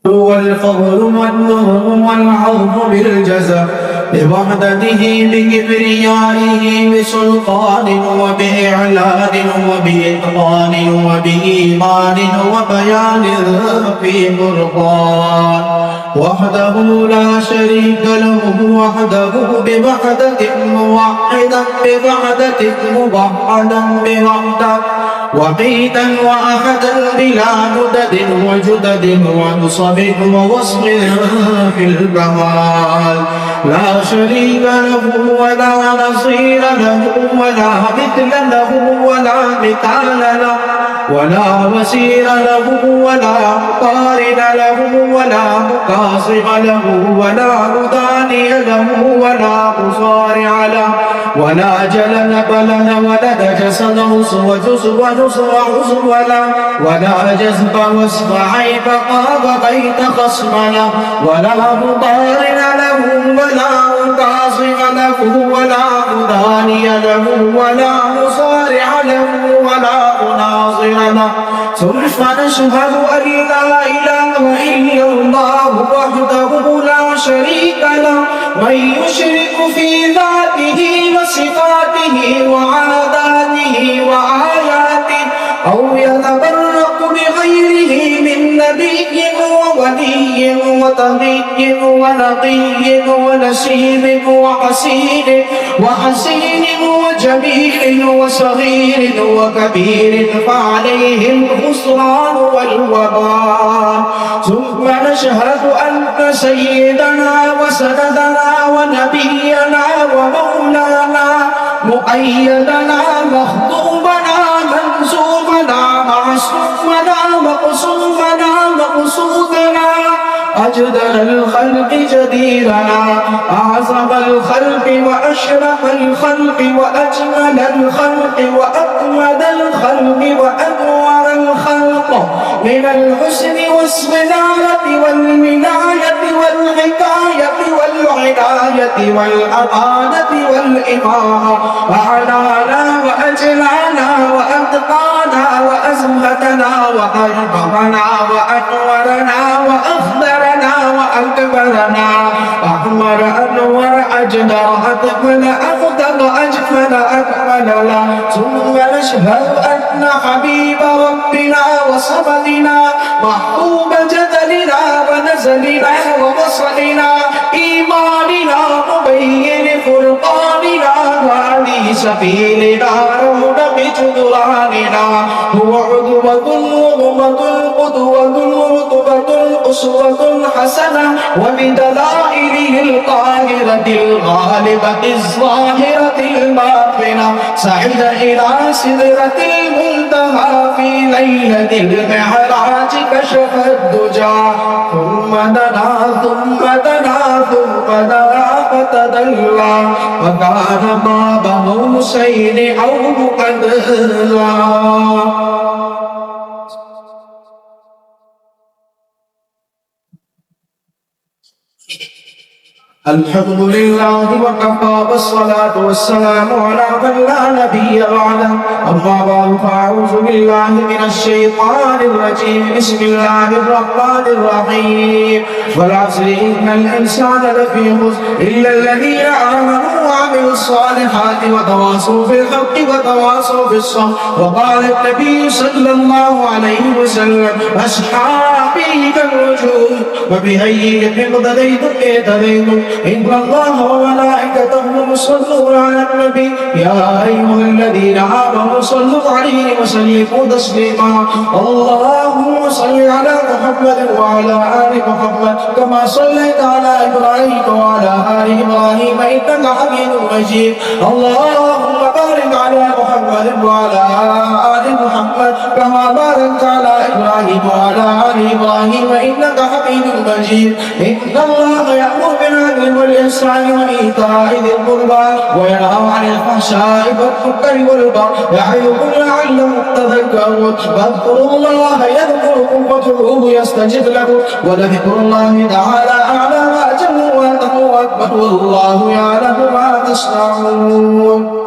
هو الفضل والنور والعظم بالجزاء بوحدته بكبريائه بسلطان وبإعلان وبإتقان وبإيمان وبيان في فرقان وحده لا شريك له وحده بوحدة موحدا بوحدة موحدا بوحده وقيتا وأحدا بلا مدد وجدد ونصب ووصف في الكمال لا شريك له ولا نصير له ولا مثل له ولا مثال له ولا وزير له ولا مقارن له ولا مكاصف له ولا مداني له ولا مصارع له ولا جلل بلد ولد جسد وجزء ونصر عزو له ولا جذب وصف عيب قاب بيت خصم له ولا مقارن له ولا مكاصف له ولا مداني له ولا مصارع له ولا مناظر له ثم نشهد أن لا إله إلا الله وحده لا شريك له من يشرك في ذاته وصفاته وعاداته وآياته أو يتبرك بغيره من نبي وولي وتقي ونقي ونسيب وحسين وجميل وصغير وكبير فعليه الخسران والوبال ثم نشهد أن سيدنا وسندنا ونبينا ومولانا مؤيدنا مخطوبنا منصوبنا معصومنا مقصومنا مقصودنا أجدر الخلق جديرنا أعظم الخلق وأشرف الخلق وأجمل الخلق وأكمل الخلق وأنور الخلق من الحسن والصناعة والولاية والحكاية والعناية والأمانة والإمارة أعلانا وأجلانا وأتقانا وأزهدنا وأربعنا وأنورنا وأخضرنا وأكبرنا أحمر أنور أجدر أكمل أفضل أجمل أكملنا ثم نشهد أن حبيب ربنا وصمدنا محبوب جدلنا ونزلنا وبصرنا إيماننا مبين فرقاننا وعلي سبيلنا رونق جدراننا هو عدوة وغمة قدوة رتبة أسوة حسنة وبدلائله القاهرة الغالبة الظاهرة الباطنة سعد إلى سدرة المنتهى في ليلة المعراج كشف الدجى ثم دنا ثم دنا ثم دنا فتدلى وكان باب قوسين أو قدرا الحمد لله وكفى والصلاة والسلام على من لا نبي بعده أما بعد فأعوذ بالله من الشيطان الرجيم بسم الله الرحمن الرحيم والعصر إن الإنسان لفي خسر إلا الذين آمنوا وعملوا الصالحات وتواصوا بالحق وتواصوا بالصبر وقال النبي صلى الله عليه وسلم أصحابي كالرجل وبأي اقتديتم اهتديتم إن الله وملائكته يصلون على النبي يا أيها الذين آمنوا صلوا عليه وسلموا تسليما اللهم صل على محمد وعلى آل محمد كما صليت على إبراهيم وعلى آل إبراهيم إنك حميد مجيد اللهم بارك على محمد وعلى آل محمد كما باركت على إبراهيم وعلى آل إبراهيم إنك حميد مجيد إن الله يأمر بالعدل والإحسان وإيتاء ذي القربى وينهى عن الفحشاء والمنكر والبغي يعظكم لعلكم تذكرون فاذكروا الله يذكركم وادعوه يستجب لكم ولذكر الله تعالى أعلى وأجل وأكبر والله يعلم ما تصنعون